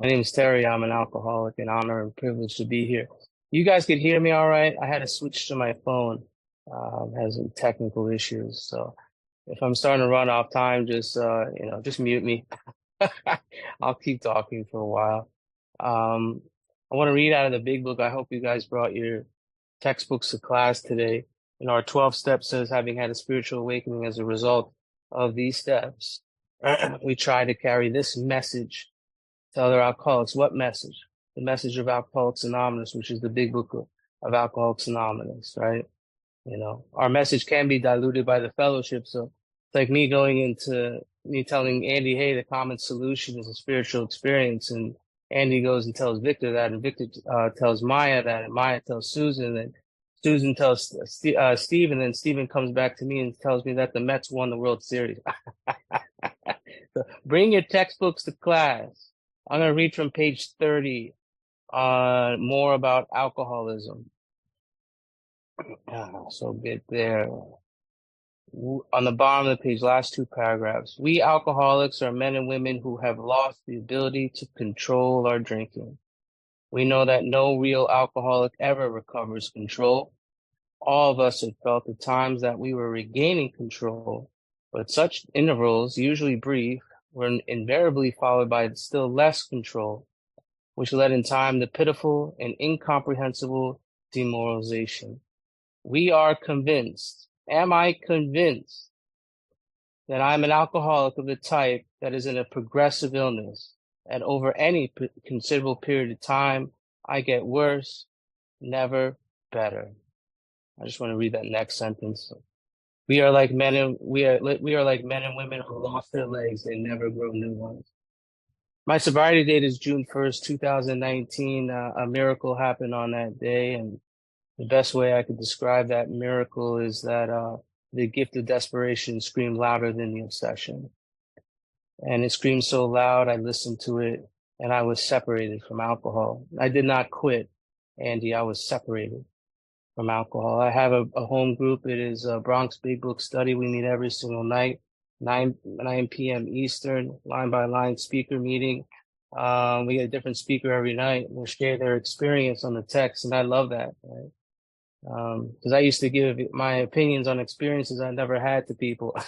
My name is Terry. I'm an alcoholic, an honor and privilege to be here. You guys could hear me all right? I had to switch to my phone. Has some technical issues. So if I'm starting to run off time, just mute me. I'll keep talking for a while. Um, I want to read out of the big book. I hope you guys brought your textbooks to class today. Our 12 steps says, having had a spiritual awakening as a result of these steps, we try to carry this message to other alcoholics. What message? The message of Alcoholics Anonymous, which is the big book of Alcoholics Anonymous, right? Our message can be diluted by the fellowship. So it's like me telling Andy, hey, the common solution is a spiritual experience. And Andy goes and tells Victor that, and Victor tells Maya that, and Maya tells Susan, and Susan tells Steve, and then Steven comes back to me and tells me that the Mets won the World Series. So bring your textbooks to class. I'm going to read from page 30 on more about alcoholism. So get there. On the bottom of the page, last two paragraphs. We alcoholics are men and women who have lost the ability to control our drinking. We know that no real alcoholic ever recovers control. All of us have felt at times that we were regaining control, but such intervals, usually brief, were invariably followed by still less control, which led in time to pitiful and incomprehensible demoralization. We are convinced, am I convinced, that I'm an alcoholic of the type that is in a progressive illness, and over any considerable period of time, I get worse, never better. I just want to read that next sentence. We are like men and women who lost their legs and never grow new ones. My sobriety date is June 1st, 2019. A miracle happened on that day, and the best way I could describe that miracle is that the gift of desperation screamed louder than the obsession. And it screamed so loud, I listened to it, and I was separated from alcohol. I did not quit, Andy. I was separated from alcohol. I have a home group. It is a Bronx Big Book Study. We meet every single night, 9 p.m. Eastern, line by line speaker meeting. We get a different speaker every night. We'll share their experience on the text, and I love that, right? Because I used to give my opinions on experiences I never had to people.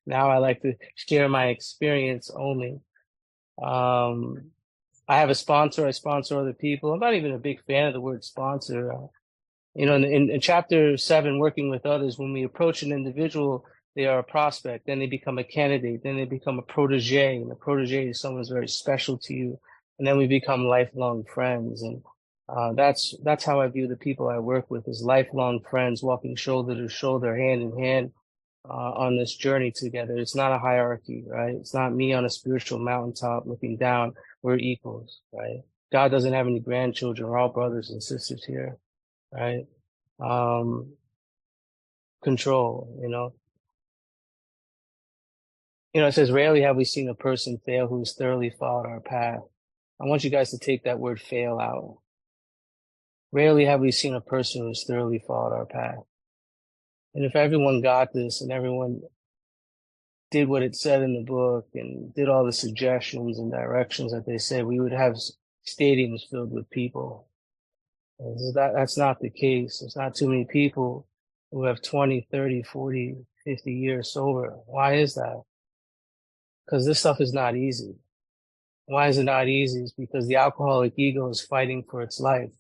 Now I like to share my experience only. I have a sponsor. I sponsor other people. I'm not even a big fan of the word sponsor. In chapter 7, working with others, when we approach an individual, they are a prospect, then they become a candidate, then they become a protege, and a protege is someone who's very special to you, and then we become lifelong friends. And that's how I view the people I work with, as lifelong friends, walking shoulder to shoulder, hand in hand, on this journey together. It's not a hierarchy, right? It's not me on a spiritual mountaintop looking down. We're equals, right? God doesn't have any grandchildren. We're all brothers and sisters here, right? Control, it says, rarely have we seen a person fail who has thoroughly followed our path. I want you guys to take that word fail out. Rarely have we seen a person who has thoroughly followed our path. And if everyone got this and everyone did what it said in the book and did all the suggestions and directions that they say, we would have stadiums filled with people. That's not the case. There's not too many people who have 20, 30, 40, 50 years sober. Why is that? Because this stuff is not easy. Why is it not easy? It's because the alcoholic ego is fighting for its life.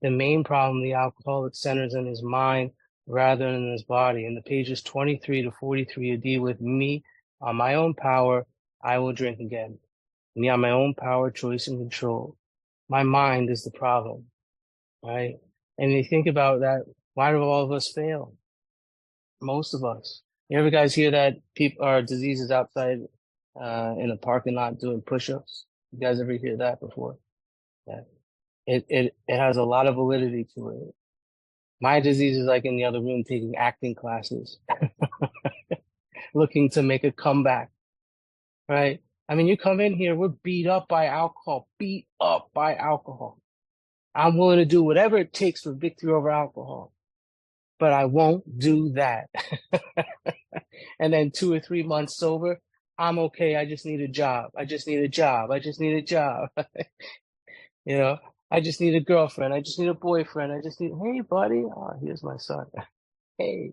The main problem the alcoholic centers in his mind rather than in his body. In the pages 23 to 43, you deal with me on my own power, I will drink again. Me on my own power, choice, and control. My mind is the problem, right? And you think about that, why do all of us fail? Most of us. You ever guys hear that people are diseases outside in a parking lot doing push-ups? You guys ever hear that before? Yeah. It has a lot of validity to it. My disease is like in the other room taking acting classes, looking to make a comeback, right? I mean, you come in here, we're beat up by alcohol. I'm willing to do whatever it takes for victory over alcohol, but I won't do that. And then 2 or 3 months sober, I'm okay. I just need a job. I just need a job. I just need a job. You know, I just need a girlfriend. I just need a boyfriend. I just need, hey, buddy. Oh, here's my son. Hey,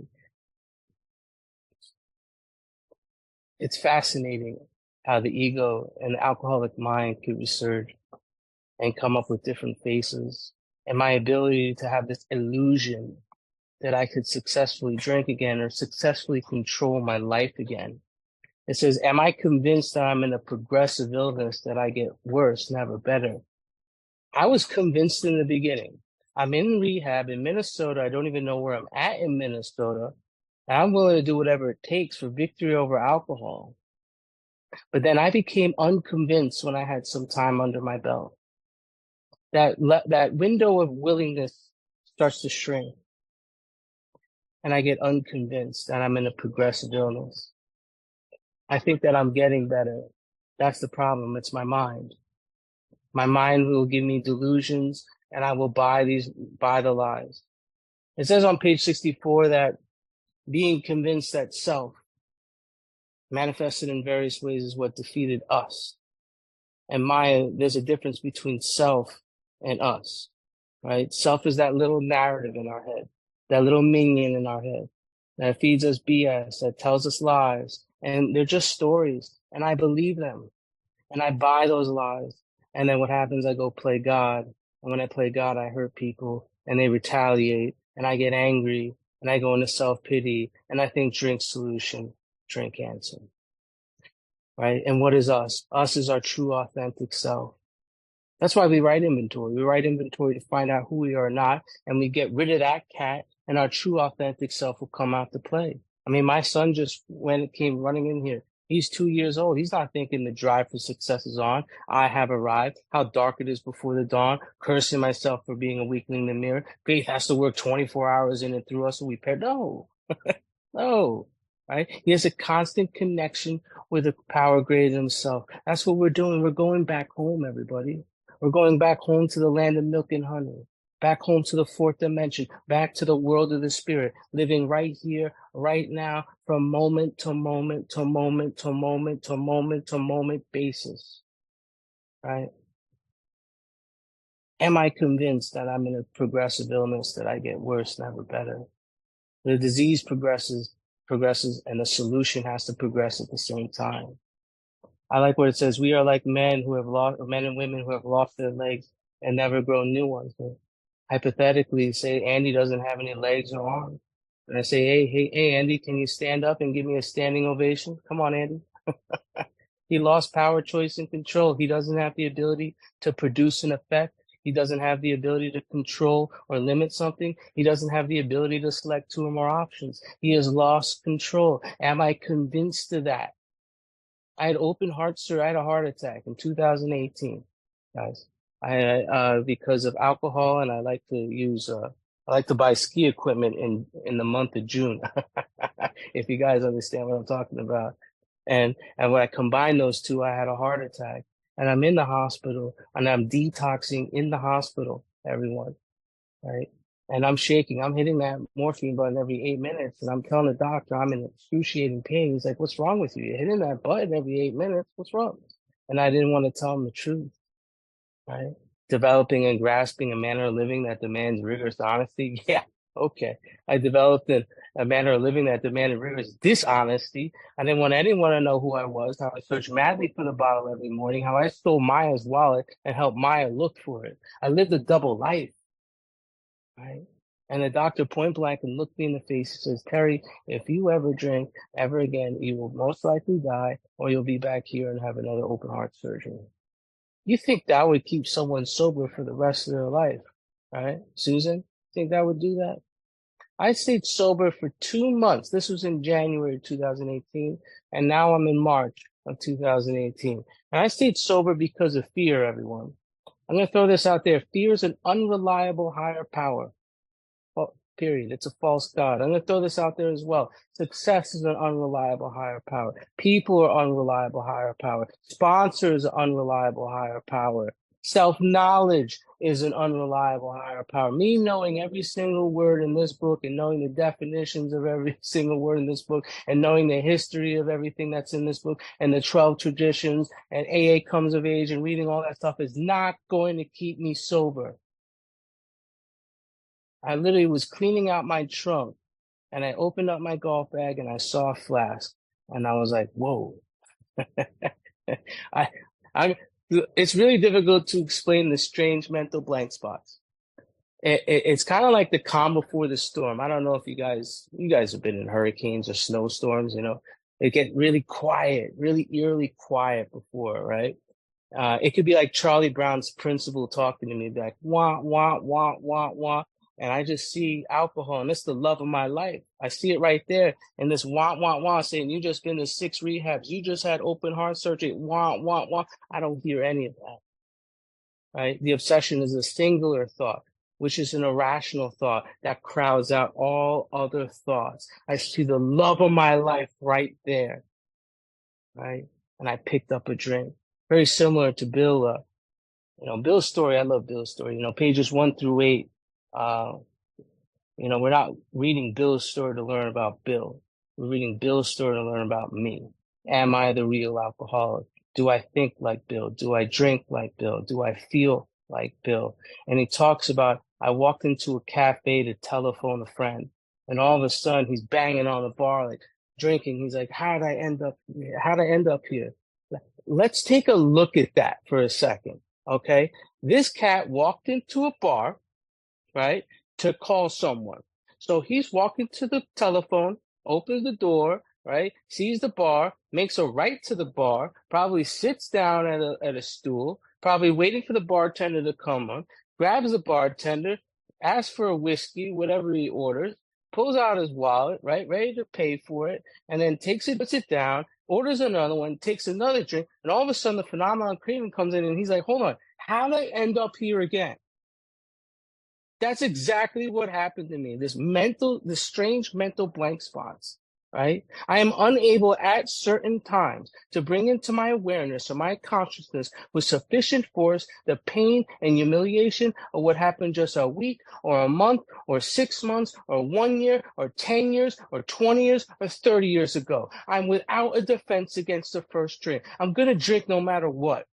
it's fascinating how the ego and the alcoholic mind could resurge and come up with different faces. And my ability to have this illusion that I could successfully drink again or successfully control my life again. It says, am I convinced that I'm in a progressive illness that I get worse, never better? I was convinced in the beginning. I'm in rehab in Minnesota. I don't even know where I'm at in Minnesota. And I'm willing to do whatever it takes for victory over alcohol. But then I became unconvinced when I had some time under my belt. That window of willingness starts to shrink. And I get unconvinced that I'm in a progressive illness. I think that I'm getting better. That's the problem. It's my mind. My mind will give me delusions and I will buy the lies. It says on page 64 that being convinced that self manifested in various ways is what defeated us. And there's a difference between self and us, right? Self is that little narrative in our head, that little minion in our head that feeds us BS, that tells us lies. And they're just stories. And I believe them. And I buy those lies. And then what happens? I go play God. And when I play God, I hurt people and they retaliate and I get angry and I go into self-pity and I think drink solution, drink answer, right? And what is us? Us is our true authentic self. That's why we write inventory. We write inventory to find out who we are not, and we get rid of that cat and our true authentic self will come out to play. I mean, my son just came running in here. He's 2 years old. He's not thinking the drive for success is on. I have arrived. How dark it is before the dawn. Cursing myself for being a weakling in the mirror. Faith has to work 24 hours in and through us, so we pair. No, no, right? He has a constant connection with a power greater than himself. That's what we're doing. We're going back home, everybody. We're going back home to the land of milk and honey. Back home to the fourth dimension, back to the world of the spirit, living right here, right now, from moment to moment to moment to moment to moment to moment basis, right? Am I convinced that I'm in a progressive illness that I get worse, never better? The disease progresses, and the solution has to progress at the same time. I like what it says, we are like men and women who have lost their legs and never grown new ones. But hypothetically, say Andy doesn't have any legs or arms. And I say, hey, Andy, can you stand up and give me a standing ovation? Come on, Andy. He lost power, choice, and control. He doesn't have the ability to produce an effect. He doesn't have the ability to control or limit something. He doesn't have the ability to select two or more options. He has lost control. Am I convinced of that? I had open heart surgery. I had a heart attack in 2018, guys. Because of alcohol, and I like to buy ski equipment in the month of June. If you guys understand what I'm talking about. And when I combine those two, I had a heart attack, and I'm in the hospital, and I'm detoxing in the hospital, everyone, right? And I'm shaking. I'm hitting that morphine button every 8 minutes. And I'm telling the doctor I'm in excruciating pain. He's like, what's wrong with you? You're hitting that button every 8 minutes. What's wrong? And I didn't want to tell him the truth, right? Developing and grasping a manner of living that demands rigorous honesty. Yeah, okay. I developed a manner of living that demanded rigorous dishonesty. I didn't want anyone to know who I was, how I searched madly for the bottle every morning, how I stole Maya's wallet and helped Maya look for it. I lived a double life. Right. And the doctor point blank and looked me in the face and says, Terry, if you ever drink ever again, you will most likely die or you'll be back here and have another open heart surgery. You think that would keep someone sober for the rest of their life, right? Susan, think that would do that? I stayed sober for 2 months. This was in January 2018, and now I'm in March of 2018. And I stayed sober because of fear, everyone. I'm going to throw this out there. Fear is an unreliable higher power. Oh, period. It's a false god. I'm going to throw this out there as well. Success is an unreliable higher power. People are unreliable higher power. Sponsors are unreliable higher power. Self-knowledge is an unreliable higher power. Me knowing every single word in this book and knowing the definitions of every single word in this book and knowing the history of everything that's in this book and the 12 traditions and AA comes of age and reading all that stuff is not going to keep me sober. I literally was cleaning out my trunk and I opened up my golf bag and I saw a flask and I was like, whoa. I, it's really difficult to explain the strange mental blank spots. It's kind of like the calm before the storm. I don't know if you guys have been in hurricanes or snowstorms, you know, it get really quiet, really eerily quiet before, right? It could be like Charlie Brown's principal talking to me, like, wah, wah, wah, wah, wah. And I just see alcohol, and it's the love of my life. I see it right there. And this wah, wah, wah saying, you just been to 6 rehabs. You just had open heart surgery. Wah, wah, wah. I don't hear any of that, right? The obsession is a singular thought, which is an irrational thought that crowds out all other thoughts. I see the love of my life right there, right? And I picked up a drink. Very similar to Bill, Bill's story. I love Bill's story. You know, pages 1 through 8. We're not reading Bill's story to learn about Bill. We're reading Bill's story to learn about me. Am I the real alcoholic? Do I think like Bill? Do I drink like Bill? Do I feel like Bill? And he talks about, I walked into a cafe to telephone a friend, and all of a sudden he's banging on the bar, like drinking. He's like, how'd I end up here? How'd I end up here? Let's take a look at that for a second, okay? This cat walked into a bar, right, to call someone. So he's walking to the telephone, opens the door, right, sees the bar, makes a right to the bar, probably sits down at a stool, probably waiting for the bartender to come on, grabs the bartender, asks for a whiskey, whatever he orders, pulls out his wallet, right, ready to pay for it, and then takes it, puts it down, orders another one, takes another drink, and all of a sudden the phenomenon craving comes in and he's like, hold on, how did I end up here again? That's exactly what happened to me. This strange mental blank spots, right? I am unable at certain times to bring into my awareness or my consciousness with sufficient force the pain and humiliation of what happened just a week or a month or 6 months or 1 year or 10 years or 20 years or 30 years ago. I'm without a defense against the first drink. I'm going to drink no matter what.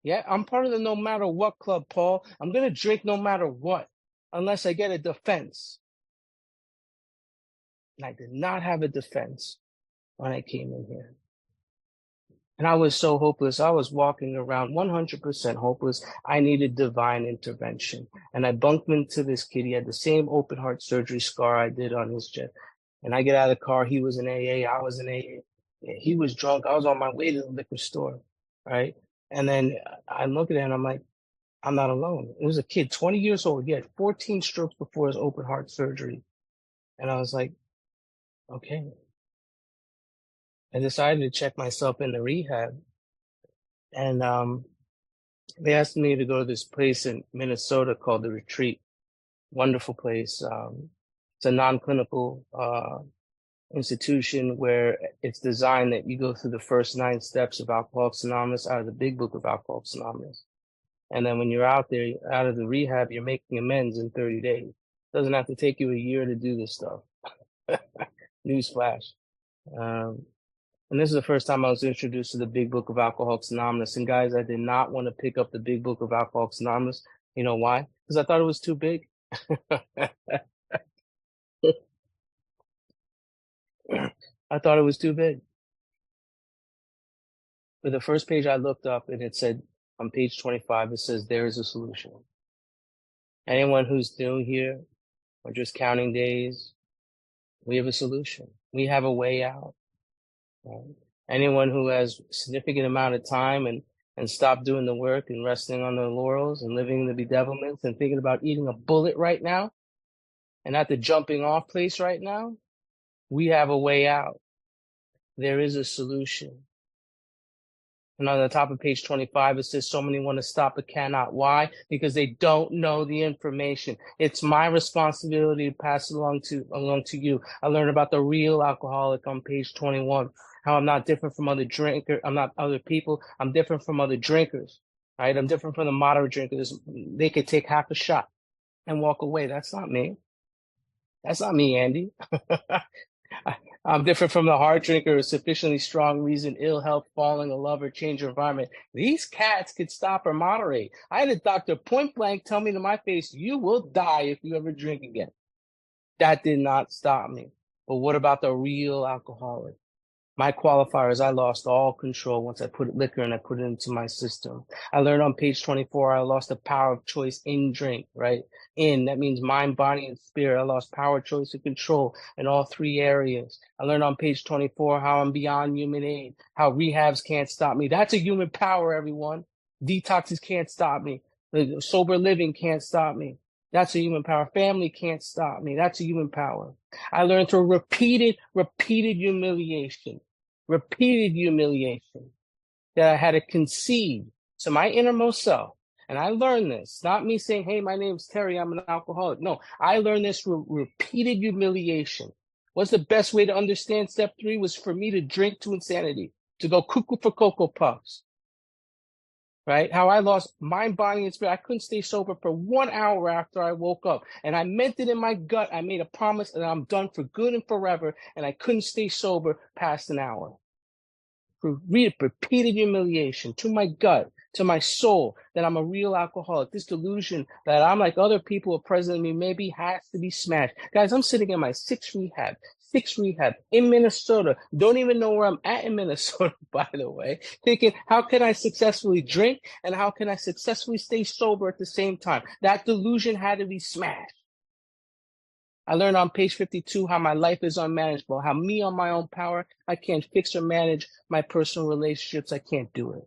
Yeah, I'm part of the no matter what club, Paul. I'm going to drink no matter what, unless I get a defense. And I did not have a defense when I came in here. And I was so hopeless. I was walking around 100% hopeless. I needed divine intervention. And I bumped into this kid. He had the same open heart surgery scar I did on his chest. And I get out of the car. He was in AA. I was in AA. Yeah, he was drunk. I was on my way to the liquor store, right? And then I look at it and I'm like, I'm not alone. It was a kid, 20 years old. He had 14 strokes before his open heart surgery. And I was like, okay. I decided to check myself into rehab. And they asked me to go to this place in Minnesota called The Retreat. Wonderful place. It's a non-clinical institution where it's designed that you go through the first 9 steps of Alcoholics Anonymous out of the big book of Alcoholics Anonymous. And then when you're out there, out of the rehab, you're making amends in 30 days. It doesn't have to take you a year to do this stuff. Newsflash. And this is the first time I was introduced to the big book of Alcoholics Anonymous. And guys, I did not want to pick up the big book of Alcoholics Anonymous. You know why? Because I thought it was too big. I thought it was too big. But the first page I looked up and it said, on page 25, it says, there is a solution. Anyone who's new here or just counting days, we have a solution. We have a way out. Right? Anyone who has a significant amount of time and stopped doing the work and resting on their laurels and living in the bedevilments and thinking about eating a bullet right now and at the jumping off place right now, we have a way out. There is a solution. And on the top of page 25, it says, so many want to stop but cannot. Why? Because they don't know the information. It's my responsibility to pass it along to you. I learned about the real alcoholic on page 21, how I'm not different from other drinkers. I'm not other people. I'm different from other drinkers. right? I'm different from the moderate drinkers. They could take half a shot and walk away. That's not me. That's not me, Andy. I'm different from the hard drinker with sufficiently strong reason, ill health, falling in love, or change your environment. These cats could stop or moderate. I had a doctor point blank tell me to my face, you will die if you ever drink again. That did not stop me. But what about the real alcoholic? My qualifier is I lost all control once I put liquor and I put it into my system. I learned on page 24, I lost the power of choice in drink, right? That means mind, body, and spirit. I lost power, choice, and control in all three areas. I learned on page 24 how I'm beyond human aid, how rehabs can't stop me. That's a human power, everyone. Detoxes can't stop me. Sober living can't stop me. That's a human power. Family can't stop me. That's a human power. I learned through repeated humiliation that I had to concede to my innermost self. And I learned this, not me saying, hey, my name's Terry, I'm an alcoholic. No, I learned this through repeated humiliation. What's the best way to understand step 3 was for me to drink to insanity, to go cuckoo for Cocoa Puffs. Right? How I lost mind, body, and spirit. I couldn't stay sober for 1 hour after I woke up. And I meant it in my gut. I made a promise that I'm done for good and forever. And I couldn't stay sober past an hour. Repeated humiliation to my gut, to my soul, that I'm a real alcoholic. This delusion that I'm like other people are present in me maybe has to be smashed. Guys, I'm sitting in my sixth rehab in Minnesota. Don't even know where I'm at in Minnesota, by the way. Thinking, how can I successfully drink and how can I successfully stay sober at the same time? That delusion had to be smashed. I learned on page 52 how my life is unmanageable, how me on my own power, I can't fix or manage my personal relationships. I can't do it.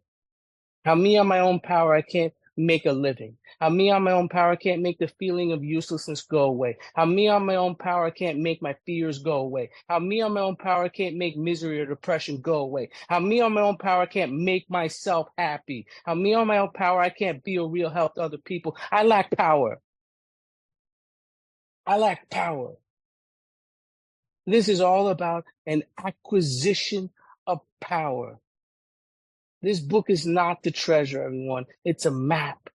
How me on my own power, I can't make a living. How me on my own power, I can't make the feeling of uselessness go away. How me on my own power, I can't make my fears go away. How me on my own power, I can't make misery or depression go away. How me on my own power, I can't make myself happy. How me on my own power, I can't be a real help to other people. I lack power. I lack power. This is all about an acquisition of power. This book is not the treasure, everyone. It's a map.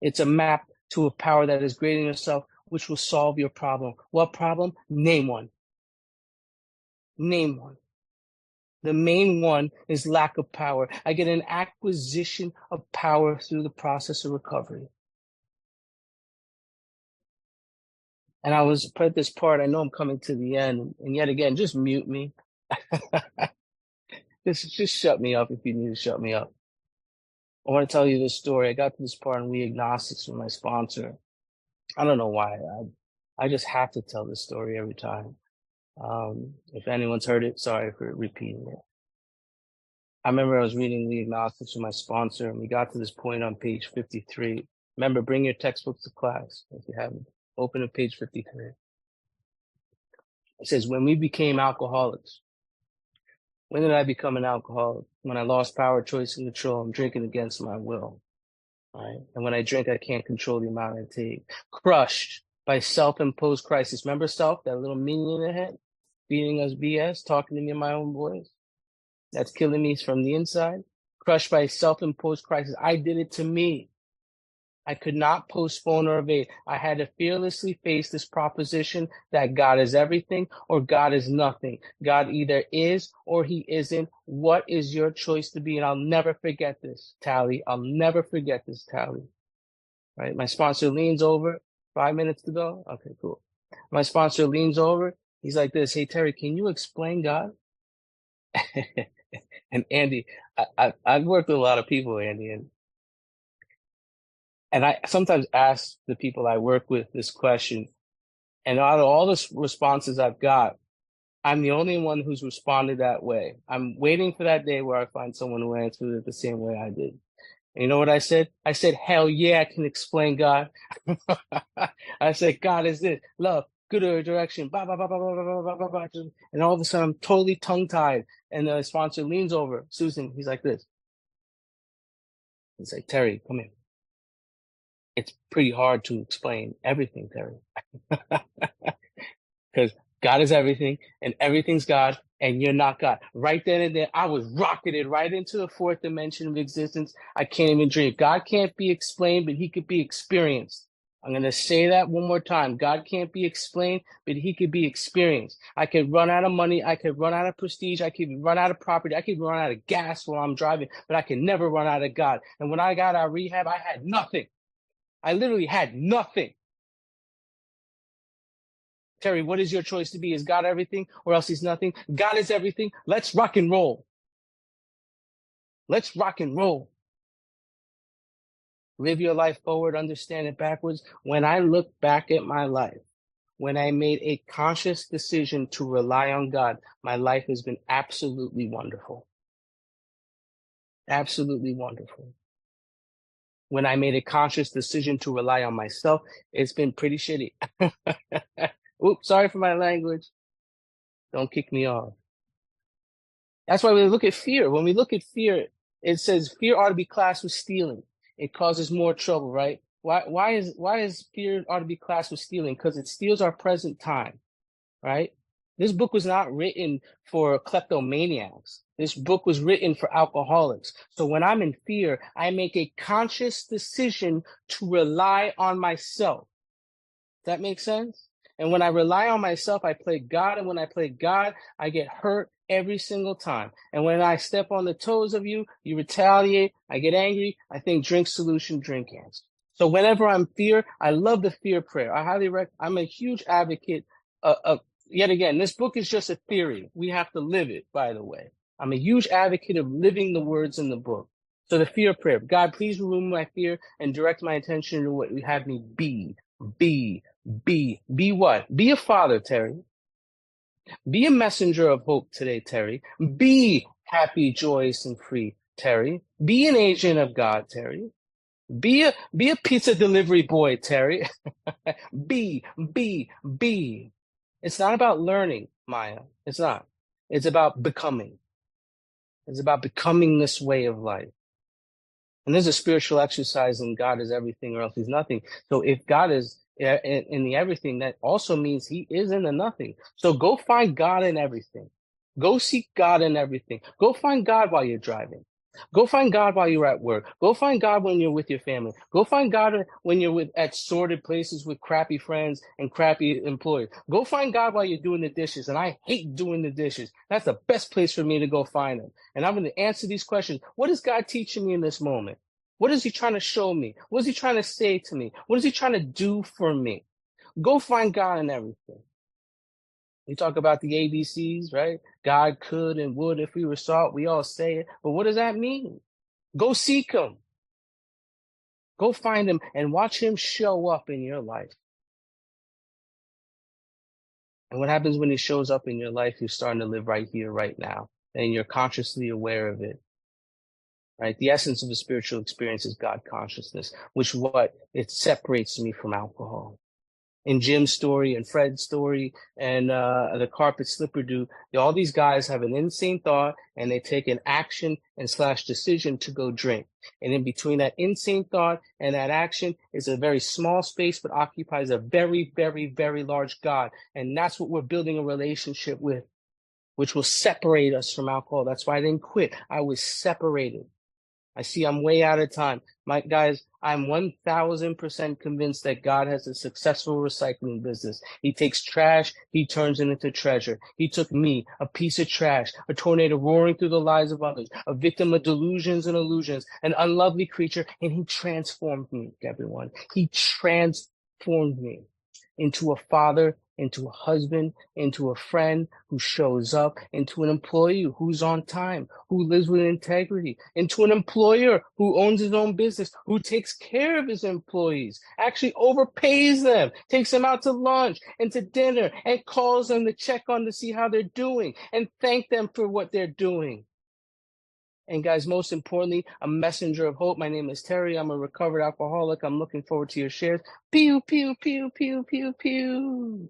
It's a map to a power that is greater than yourself, which will solve your problem. What problem? Name one. Name one. The main one is lack of power. I get an acquisition of power through the process of recovery. And I was at this part, I know I'm coming to the end, and yet again, just mute me. Just shut me up if you need to shut me up. I want to tell you this story. I got to this part in We Agnostics with my sponsor. I don't know why. I just have to tell this story every time. If anyone's heard it, sorry for repeating it. I remember I was reading We Agnostics with my sponsor, and we got to this point on page 53. Remember, bring your textbooks to class if you haven't. Open to page 53. It says, when we became alcoholics, when did I become an alcoholic? When I lost power, choice, and control. I'm drinking against my will. Right? And when I drink, I can't control the amount I take. Crushed by self-imposed crisis. Remember self, that little minion in the head, feeding us BS, talking to me in my own voice? That's killing me from the inside. Crushed by self-imposed crisis. I did it to me. I could not postpone or evade. I had to fearlessly face this proposition that God is everything or God is nothing. God either is or he isn't. What is your choice to be? And I'll never forget this, Tally. I'll never forget this, Tally. Right? My sponsor leans over. 5 minutes to go? Okay, cool. My sponsor leans over. He's like this. Hey, Terry, can you explain God? And Andy, I've worked with a lot of people, Andy, and I sometimes ask the people I work with this question, and out of all the responses I've got, I'm the only one who's responded that way. I'm waiting for that day where I find someone who answers it the same way I did. And you know what I said? I said, hell yeah, I can explain God. I said, God is this, love, good direction, blah, blah, blah, blah, blah, blah, blah, blah, blah. And all of a sudden, I'm totally tongue-tied. And the sponsor leans over, Susan, he's like this. He's like, Terry, come here. It's pretty hard to explain everything, Terry. Because God is everything, and everything's God, and you're not God. Right then and there, I was rocketed right into the fourth dimension of existence. I can't even dream. God can't be explained, but he could be experienced. I'm going to say that one more time. God can't be explained, but he could be experienced. I could run out of money. I could run out of prestige. I could run out of property. I could run out of gas while I'm driving, but I can never run out of God. And when I got out of rehab, I had nothing. I literally had nothing. Terry, what is your choice to be? Is God everything or else he's nothing? God is everything. Let's rock and roll. Let's rock and roll. Live your life forward, understand it backwards. When I look back at my life, when I made a conscious decision to rely on God, my life has been absolutely wonderful. Absolutely wonderful. When I made a conscious decision to rely on myself, it's been pretty shitty. Oops, sorry for my language. Don't kick me off. That's why we look at fear. When we look at fear, it says fear ought to be classed with stealing. It causes more trouble, right? Why is fear ought to be classed with stealing? Because it steals our present time, right? This book was not written for kleptomaniacs. This book was written for alcoholics. So when I'm in fear, I make a conscious decision to rely on myself. Does that make sense? And when I rely on myself, I play God. And when I play God, I get hurt every single time. And when I step on the toes of you, you retaliate. I get angry. I think drink solution, drink answer. So whenever I'm fear, I love the fear prayer. I'm a huge advocate of, yet again, this book is just a theory. We have to live it, by the way. I'm a huge advocate of living the words in the book. So the fear prayer, God, please remove my fear and direct my attention to what you have me be. Be what? Be a father, Terry. Be a messenger of hope today, Terry. Be happy, joyous, and free, Terry. Be an agent of God, Terry. Be a pizza delivery boy, Terry. be. It's not about learning, Maya. It's not. It's about becoming. It's about becoming this way of life. And there's a spiritual exercise in God is everything or else he's nothing. So if God is in the everything, that also means he is in the nothing. So go find God in everything. Go seek God in everything. Go find God while you're driving. Go find God while you're at work. Go find God when you're with your family. Go find God when you're at sordid places with crappy friends and crappy employers. Go find God while you're doing the dishes. And I hate doing the dishes. That's the best place for me to go find him. And I'm going to answer these questions. What is God teaching me in this moment? What is he trying to show me? What is he trying to say to me? What is he trying to do for me? Go find God in everything. We talk about the ABCs, right? God could and would if we were sought. We all say it. But what does that mean? Go seek him. Go find him and watch him show up in your life. And what happens when he shows up in your life? You're starting to live right here, right now. And you're consciously aware of it. Right? The essence of a spiritual experience is God consciousness, which it separates me from alcohol. In Jim's story and Fred's story and the carpet slipper dude, all these guys have an insane thought and they take an action and / decision to go drink. And in between that insane thought and that action is a very small space, but occupies a very, very, very large God. And that's what we're building a relationship with, which will separate us from alcohol. That's why I didn't quit. I was separated. I see I'm way out of time. My guys, I'm 1000% convinced that God has a successful recycling business. He takes trash, he turns it into treasure. He took me, a piece of trash, a tornado roaring through the lives of others, a victim of delusions and illusions, an unlovely creature, and he transformed me, everyone. He transformed me into a father, into a husband, into a friend who shows up, into an employee who's on time, who lives with integrity, into an employer who owns his own business, who takes care of his employees, actually overpays them, takes them out to lunch and to dinner, and calls them to check on to see how they're doing and thank them for what they're doing. And guys, most importantly, a messenger of hope. My name is Terry. I'm a recovered alcoholic. I'm looking forward to your shares. Pew, pew, pew, pew, pew, pew.